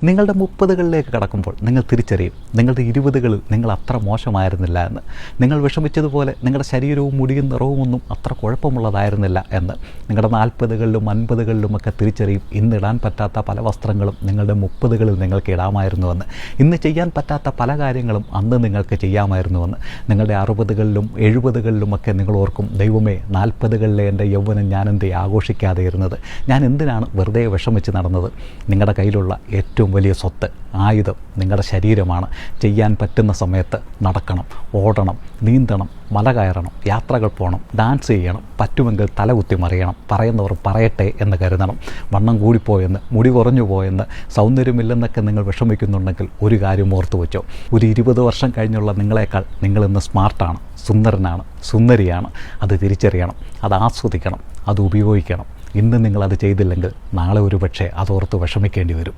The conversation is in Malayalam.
നിങ്ങളുടെ 30കളിലേക്ക് കടക്കുമ്പോൾ നിങ്ങൾ തിരിച്ചറിയും നിങ്ങളുടെ 20കളിൽ നിങ്ങൾ അത്ര മോശമായിരുന്നില്ല എന്ന്. നിങ്ങൾ വിഷമിച്ചതുപോലെ നിങ്ങളുടെ ശരീരവും മുടിയും നിറവും ഒന്നും അത്ര കുഴപ്പമുള്ളതായിരുന്നില്ല എന്ന്. നിങ്ങളുടെ 40കളിലും 50കളിലുമൊക്കെ തിരിച്ചറിയും ഇന്നിടാൻ പറ്റാത്ത പല വസ്ത്രങ്ങളും നിങ്ങളുടെ 30കളിൽ നിങ്ങൾക്ക് ഇടാമായിരുന്നുവെന്ന്. ഇന്ന് ചെയ്യാൻ പറ്റാത്ത പല കാര്യങ്ങളും അന്ന് നിങ്ങൾക്ക് ചെയ്യാമായിരുന്നുവെന്ന്. നിങ്ങളുടെ 60കളിലും 70കളിലുമൊക്കെ നിങ്ങൾ ഓർക്കും, ദൈവമേ 40കളിലെ എൻ്റെ യൗവനം ഞാനെന്തേ ആഘോഷിക്കാതെ ഇരുന്നത്, ഞാൻ എന്തിനാണ് വെറുതെ വിഷമിച്ച് നടന്നത്. നിങ്ങളുടെ കയ്യിലുള്ള ഏറ്റവും വലിയ സ്വത്ത്, ആയുധം നിങ്ങളുടെ ശരീരമാണ്. ചെയ്യാൻ പറ്റുന്ന സമയത്ത് നടക്കണം, ഓടണം, നീന്തണം, മല കയറണം, യാത്രകൾ പോകണം, ഡാൻസ് ചെയ്യണം, പറ്റുമെങ്കിൽ തലകുത്തി മറിയണം, പറയുന്നവർ പറയട്ടെ എന്ന് കരുതണം. വണ്ണം കൂടിപ്പോയെന്ന്, മുടി കുറഞ്ഞു പോയെന്ന്, സൗന്ദര്യമില്ലെന്നൊക്കെ നിങ്ങൾ വിഷമിക്കുന്നുണ്ടെങ്കിൽ ഒരു കാര്യം ഓർത്തു വെച്ചോ, ഒരു 20 വർഷം കഴിഞ്ഞുള്ള നിങ്ങളെക്കാൾ നിങ്ങളിന്ന് സ്മാർട്ടാണ്, സുന്ദരനാണ്, സുന്ദരിയാണ്. അത് തിരിച്ചറിയണം, അത് ആസ്വദിക്കണം, അത് ഉപയോഗിക്കണം. ഇന്ന് നിങ്ങളത് ചെയ്തില്ലെങ്കിൽ നാളെ ഒരു പക്ഷേ അതോർത്ത് വിഷമിക്കേണ്ടി വരും.